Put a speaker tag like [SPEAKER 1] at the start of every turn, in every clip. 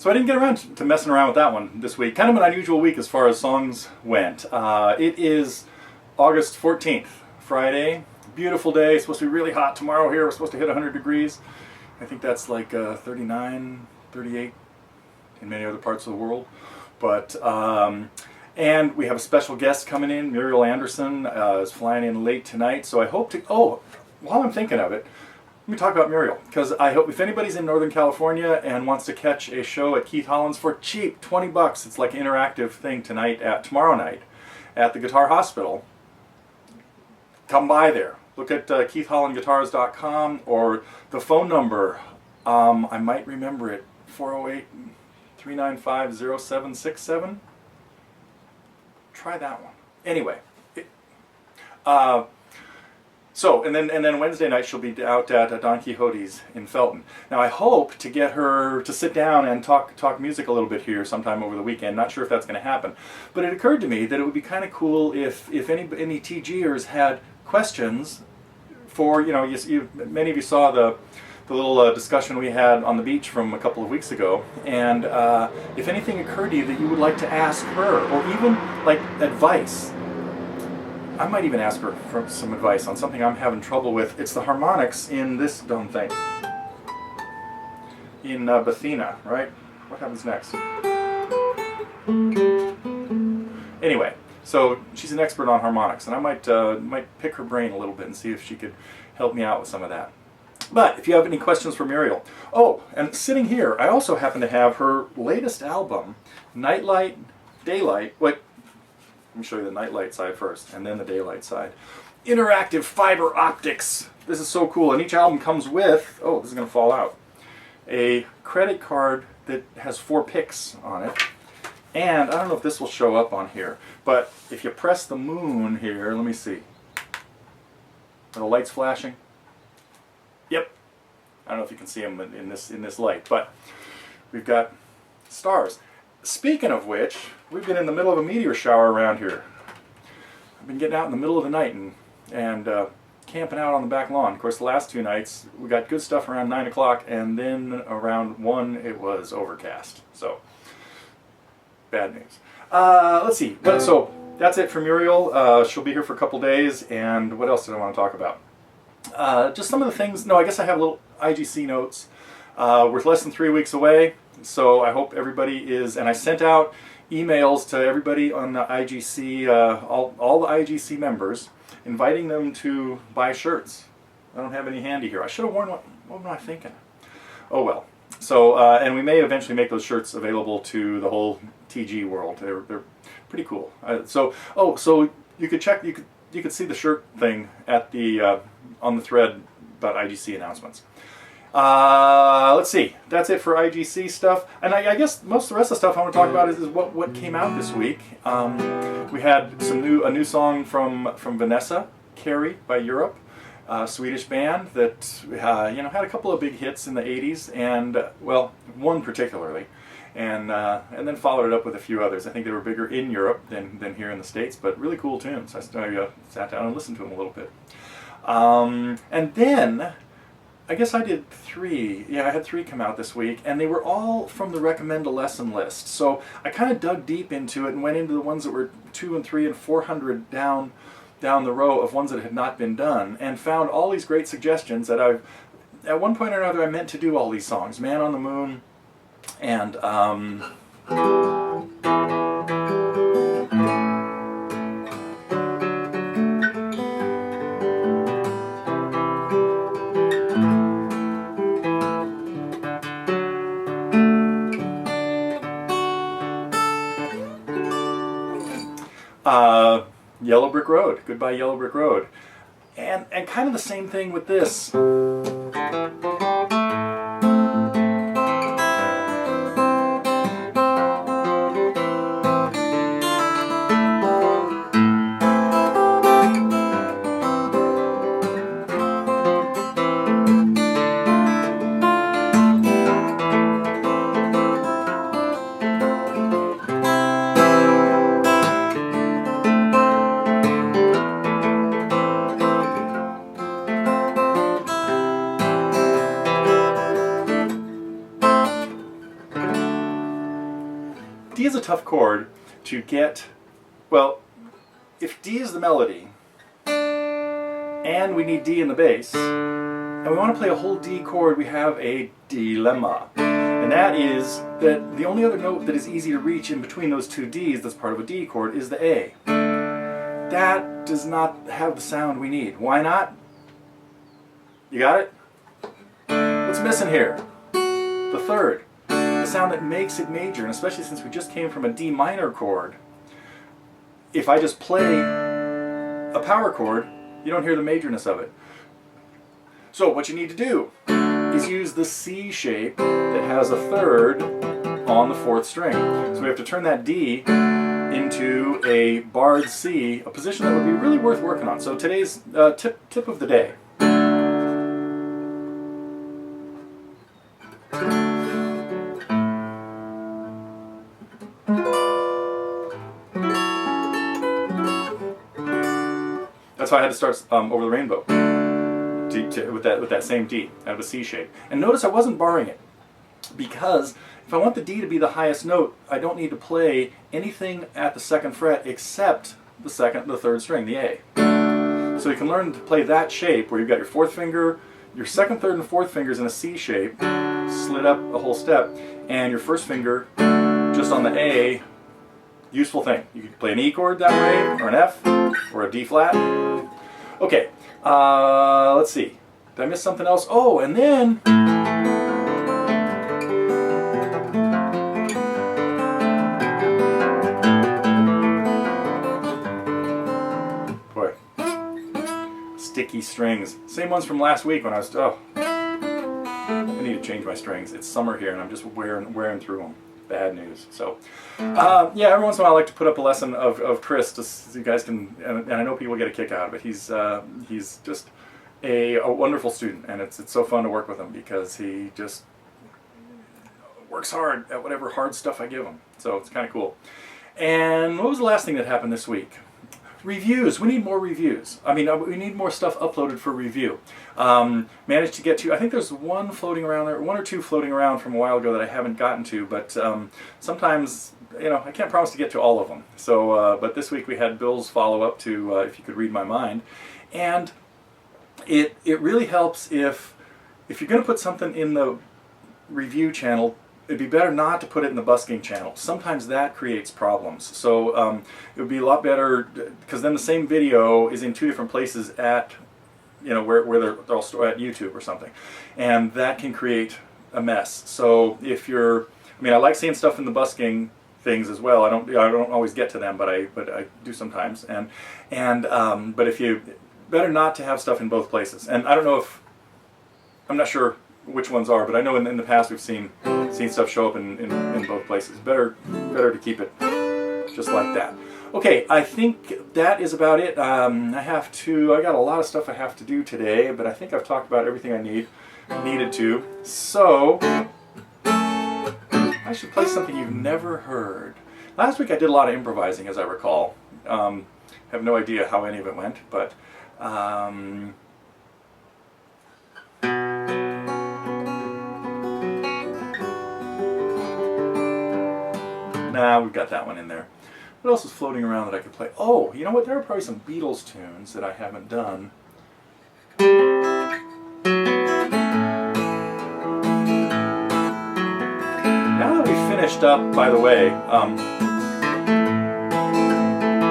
[SPEAKER 1] So I didn't get around to messing around with that one this week. Kind of an unusual week as far as songs went. It is August 14th, Friday. Beautiful day. It's supposed to be really hot tomorrow here. We're supposed to hit 100 degrees. I think that's like 39, 38 in many other parts of the world. But and we have a special guest coming in. Muriel Anderson is flying in late tonight. So I hope to... Oh, while I'm thinking of it, let me talk about Muriel, because I hope if anybody's in Northern California and wants to catch a show at Keith Holland's for cheap, 20 bucks, it's like an interactive thing tomorrow night at the Guitar Hospital, come by there. Look at keithhollandguitars.com or the phone number, I might remember it, 408-395-0767. Try that one. Anyway, so, and then Wednesday night she'll be out at Don Quixote's in Felton. Now I hope to get her to sit down and talk music a little bit here sometime over the weekend. Not sure if that's going to happen. But it occurred to me that it would be kind of cool if any TGers had questions for, many of you saw the little discussion we had on the beach from a couple of weeks ago. And if anything occurred to you that you would like to ask her, or even like advice, I might even ask her for some advice on something I'm having trouble with. It's the harmonics in this dumb thing. In Bethina, right? What happens next? Anyway, so she's an expert on harmonics, and I might pick her brain a little bit and see if she could help me out with some of that. But if you have any questions for Muriel... Oh, and sitting here, I also happen to have her latest album, Nightlight, Daylight... Wait. Let me show you the nightlight side first, and then the daylight side. Interactive fiber optics. This is so cool. And each album comes with, oh, this is going to fall out, a credit card that has 4 picks on it. And I don't know if this will show up on here, but if you press the moon here, let me see. Are the lights flashing? Yep. I don't know if you can see them in this light, but we've got stars. Speaking of which, we've been in the middle of a meteor shower around here. I've been getting out in the middle of the night and camping out on the back lawn. Of course, the last 2 nights, we got good stuff around 9 o'clock, and then around 1, it was overcast. So, bad news. Let's see. So, that's it for Muriel. She'll be here for a couple days, and what else did I want to talk about? Just some of the things. No, I guess I have little IGC notes. We're less than 3 weeks away. So I hope everybody is, and I sent out emails to everybody on the IGC, all the IGC members, inviting them to buy shirts. I don't have any handy here. I should have worn one. What am I thinking? Oh well. So, and we may eventually make those shirts available to the whole TG world. They're pretty cool. So you could check. You could see the shirt thing at the on the thread about IGC announcements. Let's see. That's it for IGC stuff. And I guess most of the rest of the stuff I want to talk about is what came out this week. We had a new song from Vanessa, Carrie by Europe, a Swedish band that had a couple of big hits in the 80s, and well, one particularly, and then followed it up with a few others. I think they were bigger in Europe than here in the States, but really cool tunes. I sat down and listened to them a little bit. And then I guess I did 3. Yeah, I had 3 come out this week, and they were all from the Recommend a Lesson list. So I kind of dug deep into it and went into the ones that were 200 and 300 and 400 down the row of ones that had not been done, and found all these great suggestions that at one point or another, I meant to do all these songs. Man on the Moon, and Yellow Brick Road, Goodbye Yellow Brick Road. And kind of the same thing with this. tough chord to get. Well, if D is the melody, and we need D in the bass, and we want to play a whole D chord, we have a dilemma. And that is that the only other note that is easy to reach in between those two Ds that's part of a D chord is the A. That does not have the sound we need. Why not? You got it? What's missing here? The third. The sound that makes it major, and especially since we just came from a D minor chord, if I just play a power chord, you don't hear the majorness of it. So what you need to do is use the C shape that has a third on the fourth string. So we have to turn that D into a barred C, a position that would be really worth working on. So today's tip of the day. That's why I had to start Over the Rainbow with that same D out of a C shape. And notice I wasn't barring it, because if I want the D to be the highest note, I don't need to play anything at the second fret except the third string, the A. So you can learn to play that shape where you've got your fourth finger, your second, third, and fourth fingers in a C shape, slid up a whole step, and your first finger just on the A. Useful thing. You could play an E chord that way, or an F, or a D flat. Okay, let's see. Did I miss something else? Oh, and then boy, sticky strings. Same ones from last week when I was. Oh, I need to change my strings. It's summer here, and I'm just wearing through them. Bad news. So, yeah, every once in a while I like to put up a lesson of Chris, just so you guys can, and I know people get a kick out of it. He's just a wonderful student, and it's so fun to work with him because he just works hard at whatever hard stuff I give him. So it's kind of cool. And what was the last thing that happened this week? Reviews. We need more reviews. I mean, we need more stuff uploaded for review. Managed to get to, I think there's one floating around there, one or two floating around from a while ago that I haven't gotten to, but sometimes, you know, I can't promise to get to all of them. So, but this week we had Bill's follow-up to If You Could Read My Mind, and it really helps if you're going to put something in the review channel, it'd be better not to put it in the busking channel. Sometimes that creates problems. So it would be a lot better, because then the same video is in two different places at, you know, where they're all stored at YouTube or something, and that can create a mess. So if you're, I mean, I like seeing stuff in the busking things as well. I don't always get to them, but I do sometimes. But if you, better not to have stuff in both places. And I don't know if, I'm not sure which ones are, but I know in the past we've seen stuff show up in both places. Better to keep it just like that. Okay, I think that is about it. I got a lot of stuff I have to do today, but I think I've talked about everything I needed to. So I should play something you've never heard. Last week I did a lot of improvising, as I recall. Have no idea how any of it went, but nah, we've got that one in there. What else is floating around that I could play? Oh, you know what? There are probably some Beatles tunes that I haven't done. Now that we've finished up, by the way,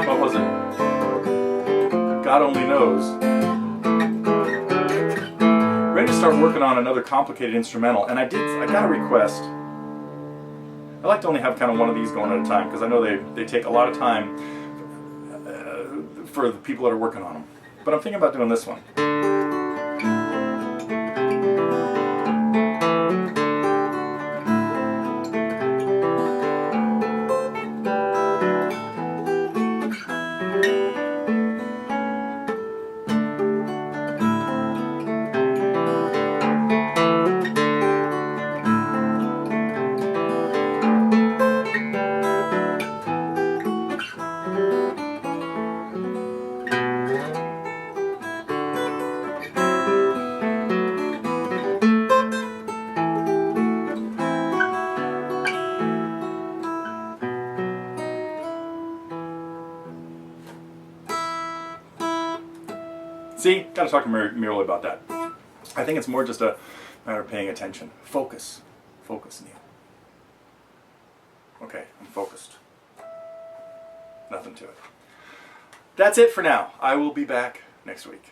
[SPEAKER 1] what was it? God Only Knows. Ready to start working on another complicated instrumental, and I got a request. I like to only have kind of one of these going at a time, because I know they take a lot of time for the people that are working on them. But I'm thinking about doing this one. See, gotta talk to Muriel about that. I think it's more just a matter of paying attention. Focus. Focus, Neil. Okay, I'm focused. Nothing to it. That's it for now. I will be back next week.